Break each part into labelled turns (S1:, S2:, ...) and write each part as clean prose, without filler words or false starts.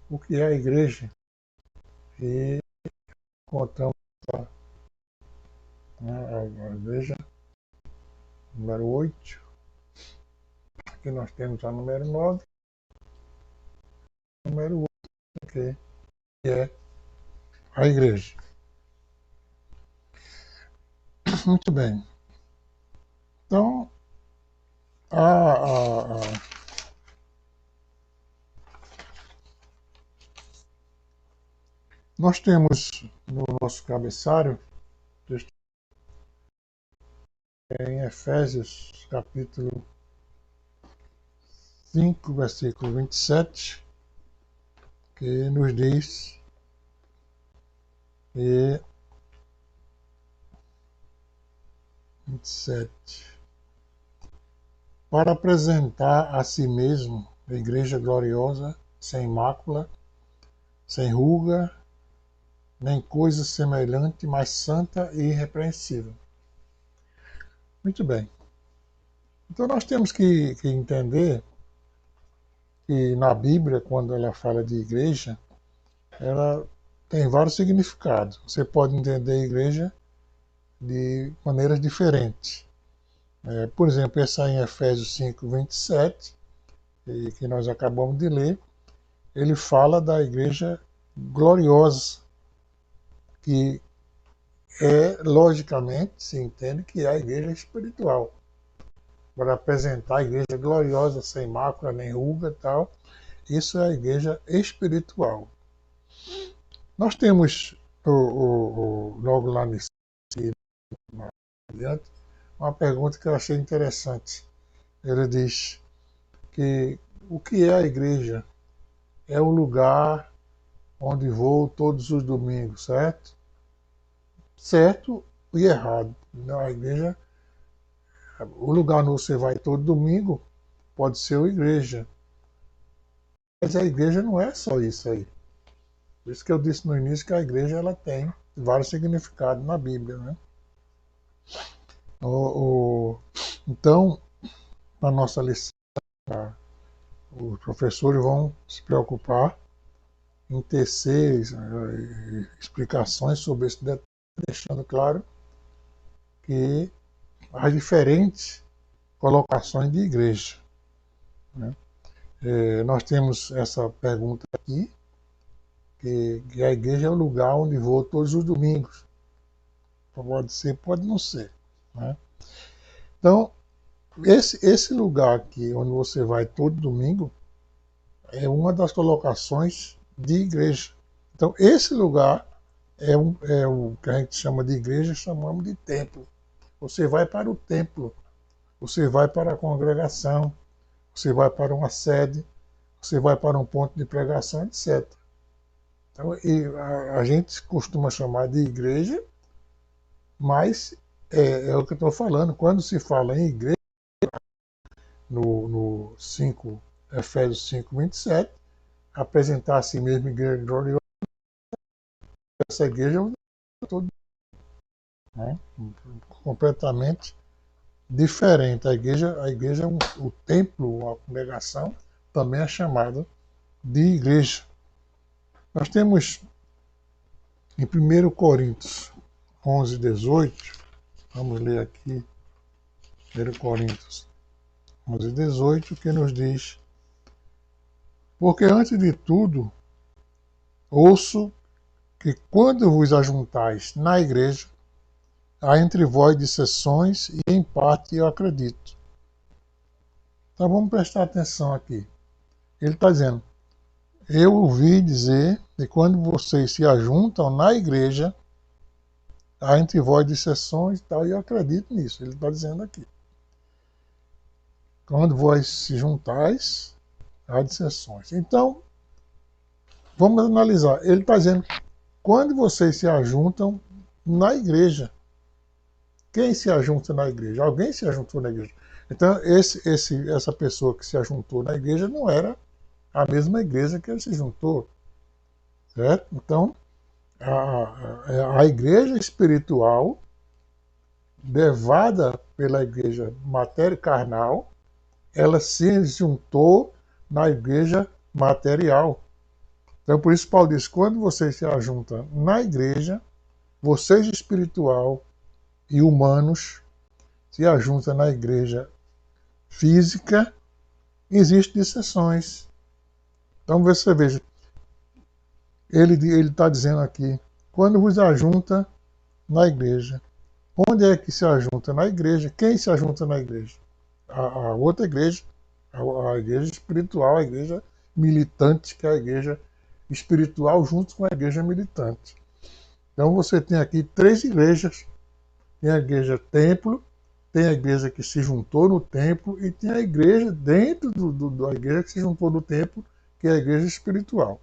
S1: o que é a igreja. E encontramos lá, né, a igreja número 8. Aqui nós temos a número 9, número 8, que é a igreja. Muito bem. Então, nós temos no nosso cabeçário, em Efésios, capítulo 5, versículo 27, que nos diz que 27, para apresentar a si mesmo a igreja gloriosa, sem mácula, sem ruga, nem coisa semelhante, mas santa e irrepreensível. Muito bem. Então nós temos que entender que na Bíblia, quando ela fala de igreja, ela tem vários significados. Você pode entender a igreja de maneiras diferentes. Por exemplo, essa em Efésios 5, 27, que nós acabamos de ler, ele fala da igreja gloriosa, que logicamente, se entende que é a igreja espiritual. Para apresentar a igreja gloriosa, sem mácula, nem ruga e tal, isso é a igreja espiritual. Nós temos, logo lá nesse adiante, uma pergunta que eu achei interessante. Ele diz que o que é a igreja? É o lugar onde vou todos os domingos, certo? Certo e errado. A igreja, o lugar onde você vai todo domingo pode ser a igreja. Mas a igreja não é só isso aí. Por isso que eu disse no início que a igreja ela tem vários significados na Bíblia, né? Então, na nossa lição, os professores vão se preocupar em tecer explicações sobre esse detalhe, deixando claro que há diferentes colocações de igreja, né? Nós temos essa pergunta aqui, que a igreja é o lugar onde vou todos os domingos. Pode ser, pode não ser, né? Então, esse lugar aqui, onde você vai todo domingo, é uma das colocações de igreja. Então, esse lugar é o que a gente chama de igreja, chamamos de templo. Você vai para o templo, você vai para a congregação, você vai para uma sede, você vai para um ponto de pregação, etc. Então, a gente costuma chamar de igreja, mas é o que eu estou falando. Quando se fala em igreja, no 5, Efésios 5, 27, apresentar a si mesmo igreja gloriosa, essa igreja é todo, né? Completamente diferente. A igreja o templo, a congregação, também é chamada de igreja. Nós temos em 1 Coríntios 11, 18, vamos ler aqui, 1 Coríntios 11, 18, que nos diz: porque antes de tudo, ouço que quando vos ajuntais na igreja, há entre vós dissensões e em parte eu acredito. Então vamos prestar atenção aqui. Ele está dizendo: eu ouvi dizer que quando vocês se ajuntam na igreja, há entre vós dissensões e tal, e eu acredito nisso. Ele está dizendo aqui. Quando vós se juntais, há dissensões. Então, vamos analisar. Ele está dizendo: quando vocês se ajuntam na igreja. Quem se ajunta na igreja? Alguém se ajuntou na igreja. Então, essa pessoa que se ajuntou na igreja não era a mesma igreja que ele se juntou, certo? Então, a igreja espiritual, levada pela igreja matéria carnal, ela se juntou na igreja material. Então, por isso Paulo diz, quando vocês se ajuntam na igreja, vocês espiritual e humanos se ajuntam na igreja física, existem exceções. Então você veja, ele está dizendo aqui, quando vos ajunta na igreja, onde é que se ajunta? Na igreja. Quem se ajunta na igreja? A outra igreja, a igreja espiritual, a igreja militante, que é a igreja espiritual junto com a igreja militante. Então você tem aqui três igrejas. Tem a igreja templo, tem a igreja que se juntou no templo e tem a igreja dentro da igreja que se juntou no templo, que é a igreja espiritual.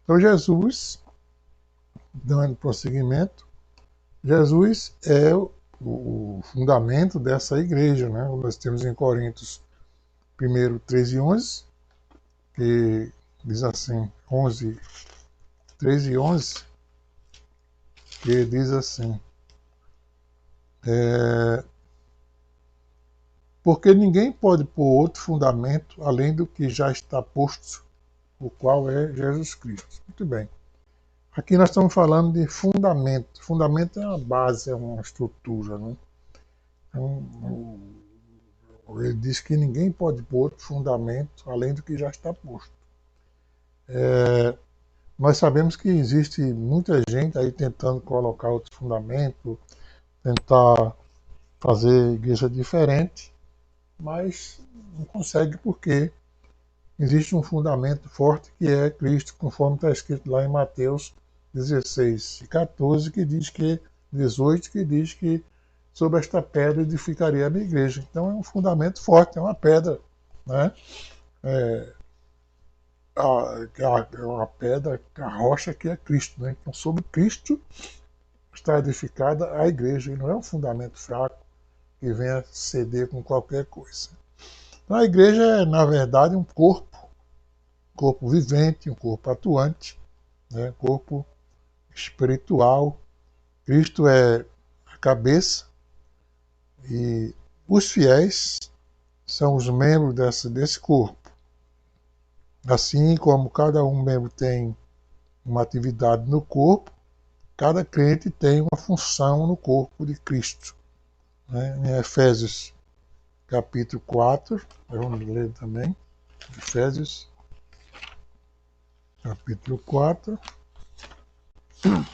S1: Então Jesus, dando prosseguimento, Jesus é o fundamento dessa igreja, né? Nós temos em Coríntios 1, 13 e 11, que diz assim, 13 e 11, que diz assim, porque ninguém pode pôr outro fundamento além do que já está posto, o qual é Jesus Cristo. Muito bem. Aqui nós estamos falando de fundamento. Fundamento é uma base, é uma estrutura, né? Então, ele diz que ninguém pode pôr outro fundamento além do que já está posto. Nós sabemos que existe muita gente aí tentando colocar outro fundamento, tentar fazer igreja diferente, mas não consegue porque existe um fundamento forte que é Cristo, conforme está escrito lá em Mateus 16 e 14, que diz que 18, que diz que sobre esta pedra edificaria a minha igreja. Então é um fundamento forte, é uma pedra, né? A pedra, a rocha que é Cristo, né? Então sobre Cristo está edificada a igreja, e não é um fundamento fraco que venha ceder com qualquer coisa. Então a igreja é, na verdade, um corpo vivente, um corpo atuante, né? Corpo espiritual. Cristo é a cabeça e os fiéis são os membros desse corpo. Assim como cada um membro tem uma atividade no corpo, cada crente tem uma função no corpo de Cristo. Né? Em Efésios capítulo 4, vamos ler também, Efésios capítulo 4,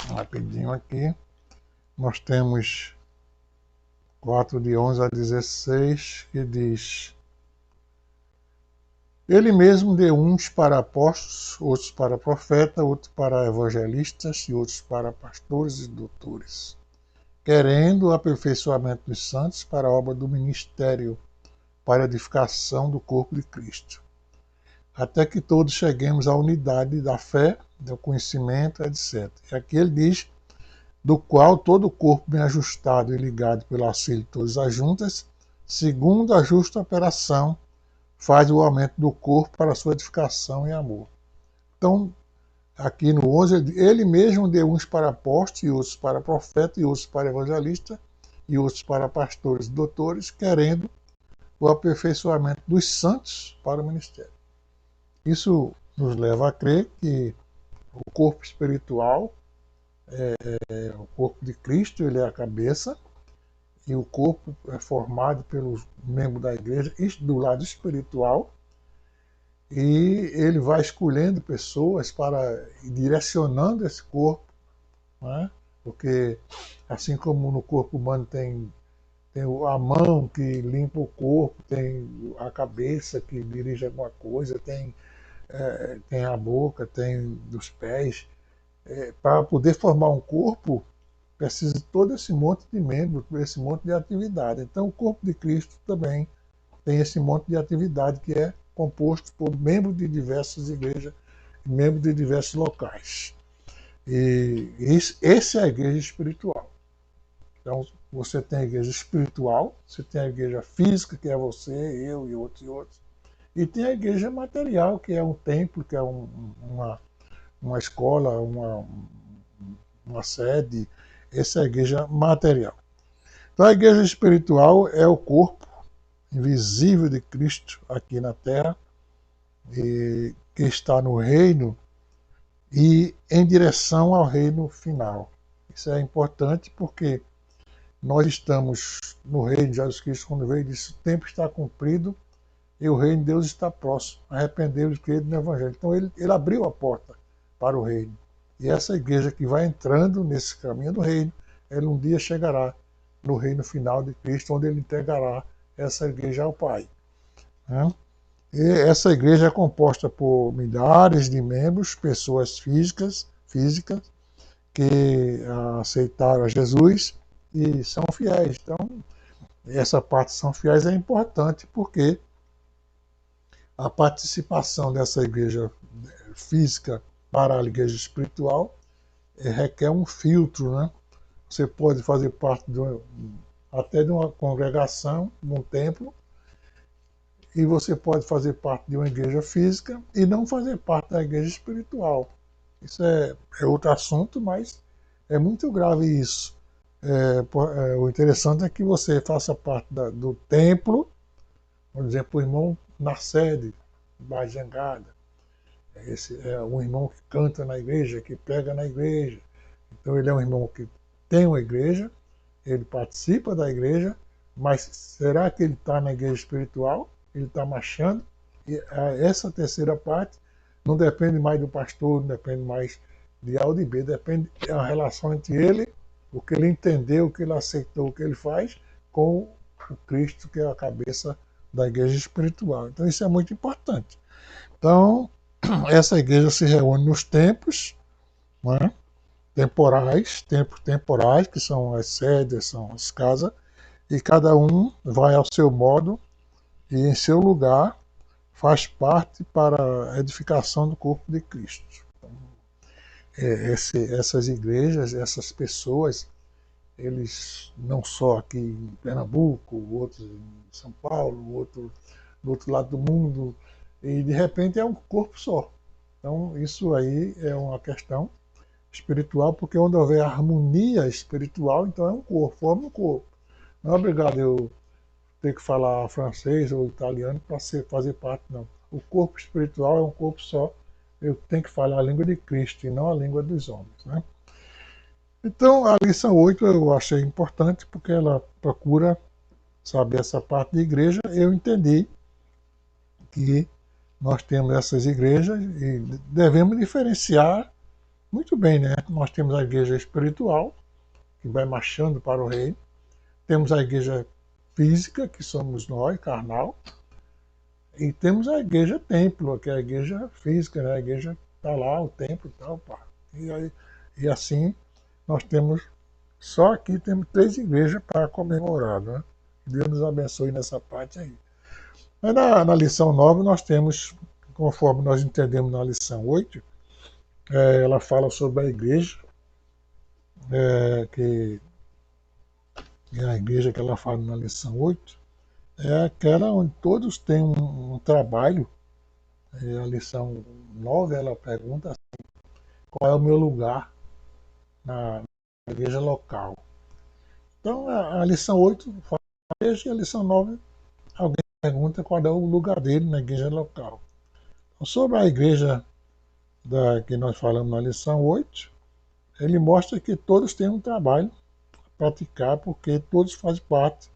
S1: rapidinho aqui, nós temos 4 de 11 a 16, que diz: Ele mesmo deu uns para apóstolos, outros para profetas, outros para evangelistas e outros para pastores e doutores, querendo o aperfeiçoamento dos santos para a obra do ministério, para a edificação do corpo de Cristo, até que todos cheguemos à unidade da fé, do conhecimento, etc. E aqui ele diz, do qual todo o corpo bem ajustado e ligado pelo auxílio de todas as juntas, segundo a justa operação, faz o aumento do corpo para a sua edificação e amor. Então, aqui no 11, ele mesmo deu uns para apóstolos, e outros para profetas, e outros para evangelistas, e outros para pastores e doutores, querendo o aperfeiçoamento dos santos para o ministério. Isso nos leva a crer que o corpo espiritual é o corpo de Cristo, ele é a cabeça, e o corpo é formado pelos membros da igreja do lado espiritual, e ele vai escolhendo pessoas para ir direcionando esse corpo, né? Porque assim como no corpo humano tem a mão que limpa o corpo, tem a cabeça que dirige alguma coisa, tem a boca, tem dos pés. Para poder formar um corpo, precisa de todo esse monte de membros, esse monte de atividade. Então o corpo de Cristo também tem esse monte de atividade que é composto por membros de diversas igrejas, membros de diversos locais. E esse é a igreja espiritual. Então, você tem a igreja espiritual, você tem a igreja física, que é você, eu e outros. E tem a igreja material, que é um templo, que é uma escola, uma sede. Essa é a igreja material. Então, a igreja espiritual é o corpo invisível de Cristo aqui na terra, e que está no reino e em direção ao reino final. Isso é importante porque nós estamos no reino de Jesus Cristo, quando veio, disse: o tempo está cumprido e o reino de Deus está próximo. Arrependeu-vos e crede no Evangelho. Então ele abriu a porta para o reino. E essa igreja que vai entrando nesse caminho do reino, ela um dia chegará no reino final de Cristo, onde ele entregará essa igreja ao Pai. Né? E essa igreja é composta por milhares de membros, pessoas físicas que aceitaram a Jesus e são fiéis. Então, essa parte são fiéis é importante porque a participação dessa igreja física para a igreja espiritual requer um filtro, né? Você pode fazer parte até de uma congregação, de um templo, e você pode fazer parte de uma igreja física e não fazer parte da igreja espiritual. Isso é outro assunto, mas é muito grave isso. O interessante é que você faça parte do templo, por exemplo, o irmão na sede, da jangada. Esse é um irmão que canta na igreja, que prega na igreja. Então ele é um irmão que tem uma igreja, ele participa da igreja, mas será que ele está na igreja espiritual? Ele está marchando? E essa terceira parte não depende mais do pastor, não depende mais de A ou de B, depende da relação entre ele, o que ele entendeu, o que ele aceitou, o que ele faz, com o Cristo, que é a cabeça da igreja espiritual. Então isso é muito importante. Então, essa igreja se reúne nos templos, né, templos temporais, que são as sedes, são as casas, e cada um vai ao seu modo e em seu lugar faz parte para a edificação do corpo de Cristo. Essas igrejas, essas pessoas, eles não só aqui em Pernambuco, outros em São Paulo, outro do outro lado do mundo, e de repente é um corpo só. Então isso aí é uma questão espiritual, porque onde houver harmonia espiritual, então é um corpo, forma um corpo. Não é obrigado eu ter que falar francês ou italiano para fazer parte, não. O corpo espiritual é um corpo só. Eu tenho que falar a língua de Cristo e não a língua dos homens. Né? Então, a lição 8 eu achei importante porque ela procura saber essa parte de igreja. Eu entendi que nós temos essas igrejas e devemos diferenciar muito bem, né? Nós temos a igreja espiritual, que vai marchando para o reino. Temos a igreja física, que somos nós, carnal. E temos a igreja templo, que é a igreja física, né? A igreja está lá, o templo e tal, pá. E assim nós temos, só aqui temos 3 igrejas para comemorar, né? Deus nos abençoe nessa parte aí. Mas na lição 9 nós temos, conforme nós entendemos na lição 8, ela fala sobre a igreja, que é a igreja que ela fala na lição 8, é aquela onde todos têm um trabalho. A lição 9 ela pergunta qual é o meu lugar na igreja local. Então a lição 8 fala da igreja e a lição 9 alguém pergunta qual é o lugar dele na igreja local. Então, sobre a igreja que nós falamos na lição 8, ele mostra que todos têm um trabalho a praticar, porque todos fazem parte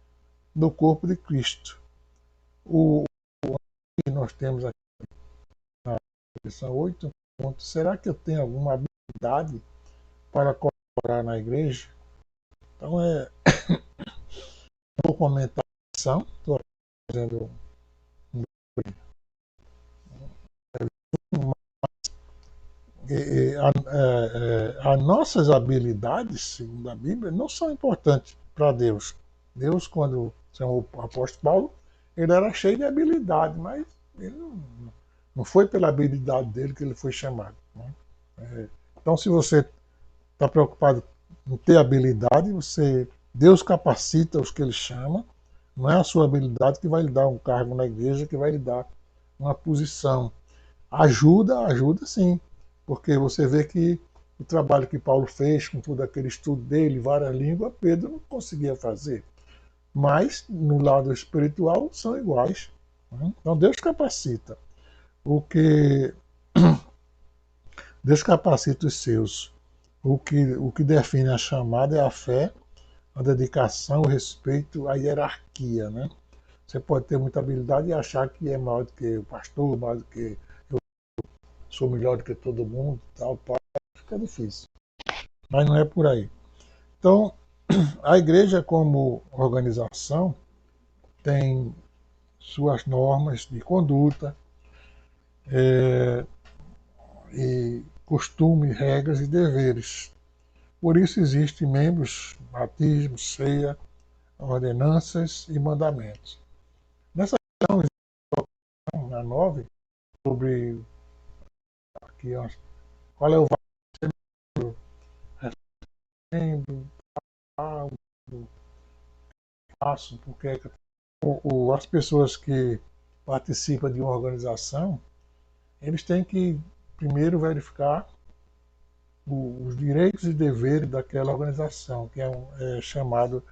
S1: do corpo de Cristo. O que nós temos aqui na lição 8, será que eu tenho alguma habilidade para colaborar na igreja? Então, vou comentar a lição, estou fazendo as nossas habilidades, segundo a Bíblia, não são importantes para Deus. Deus, quando chamou o apóstolo Paulo, ele era cheio de habilidade, mas ele não foi pela habilidade dele que ele foi chamado. Né? Então, se você está preocupado em ter habilidade, Deus capacita os que ele chama, não é a sua habilidade que vai lhe dar um cargo na igreja, que vai lhe dar uma posição. Ajuda sim, porque você vê que o trabalho que Paulo fez com todo aquele estudo dele, várias línguas, Pedro não conseguia fazer. Mas, no lado espiritual, são iguais. Né? Então, Deus capacita. O que Deus capacita os seus. O que define a chamada é a fé, a dedicação, o respeito, a hierarquia, né? Você pode ter muita habilidade e achar que é maior do que o pastor, maior do que sou melhor do que todo mundo, tal, pode ficar difícil. Mas não é por aí. Então, a igreja como organização tem suas normas de conduta, e costumes, regras e deveres. Por isso existem membros, batismo, ceia, ordenanças e mandamentos. Nessa questão, na 9, sobre aqui, ó, qual é o valor, membro, passo, porque as pessoas que participam de uma organização, eles têm que primeiro verificar os direitos e deveres daquela organização, que é chamado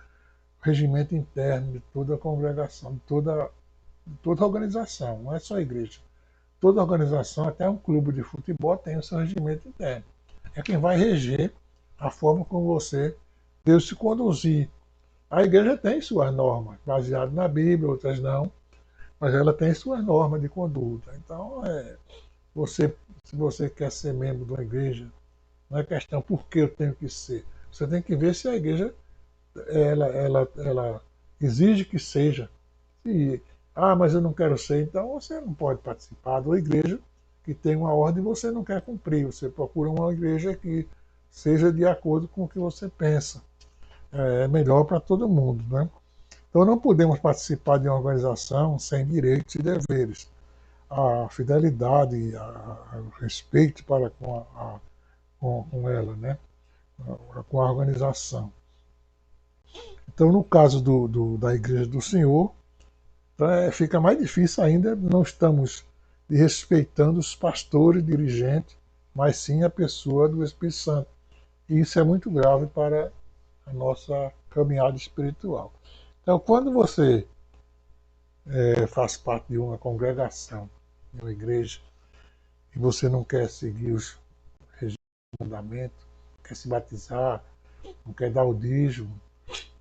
S1: regimento interno de toda a congregação, de toda a organização, não é só a igreja. Toda organização, até um clube de futebol, tem o seu regimento interno. É quem vai reger a forma como você deve se conduzir. A igreja tem suas normas, baseadas na Bíblia, outras não, mas ela tem suas normas de conduta. Então, você, se você quer ser membro de uma igreja, não é questão por que eu tenho que ser. Você tem que ver se a igreja ela exige que seja. E, mas eu não quero ser, então você não pode participar de uma igreja que tem uma ordem e você não quer cumprir. Você procura uma igreja que seja de acordo com o que você pensa. É melhor para todo mundo, né? Então não podemos participar de uma organização sem direitos e deveres. A fidelidade, o respeito para com ela, né? Com a organização. Então, no caso da Igreja do Senhor, fica mais difícil ainda, não estamos respeitando os pastores, dirigentes, mas sim a pessoa do Espírito Santo. E isso é muito grave para a nossa caminhada espiritual. Então, quando você faz parte de uma congregação, de uma igreja, e você não quer seguir os mandamentos, não quer se batizar, não quer dar o dízimo,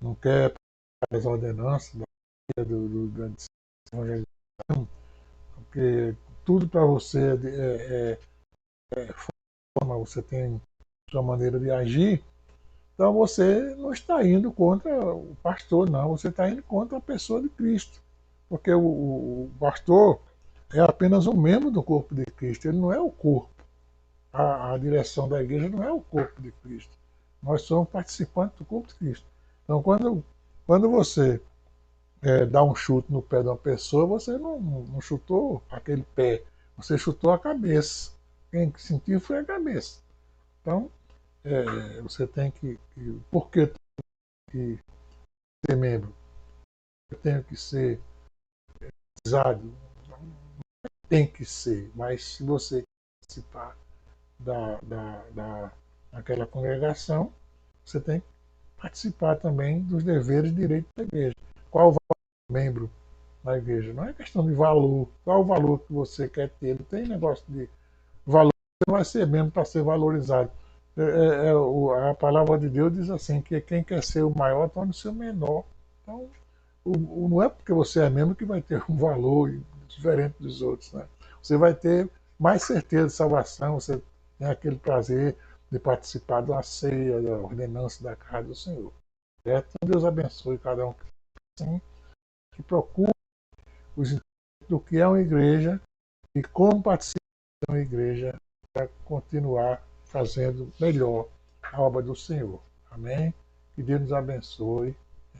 S1: não quer as ordenanças da evangelização, porque tudo para você forma, você tem sua maneira de agir, então você não está indo contra o pastor, não, você está indo contra a pessoa de Cristo, porque o pastor é apenas um membro do corpo de Cristo, ele não é o corpo. A direção da igreja não é o corpo de Cristo. Nós somos participantes do corpo de Cristo. Então, quando você dá um chute no pé de uma pessoa, você não chutou aquele pé, você chutou a cabeça. Quem sentiu foi a cabeça. Então, você tem por que que ser membro? Eu tenho que ser batizado? Tem que ser, mas se você participar daquela congregação, você tem que participar também dos deveres e direitos da igreja. Qual o valor do membro na igreja? Não é questão de valor. Qual o valor que você quer ter? Não tem negócio de valor. Você não vai ser membro para ser valorizado. A palavra de Deus diz assim, que quem quer ser o maior torna-se o menor. Então, não é porque você é membro que vai ter um valor diferente dos outros. Né? Você vai ter mais certeza de salvação, você tem aquele prazer de participar da ceia, da ordenança da casa do Senhor. Certo? Então, Deus abençoe cada um assim, que procure os do que é uma igreja e como participar de uma igreja para continuar fazendo melhor a obra do Senhor. Amém? Que Deus nos abençoe.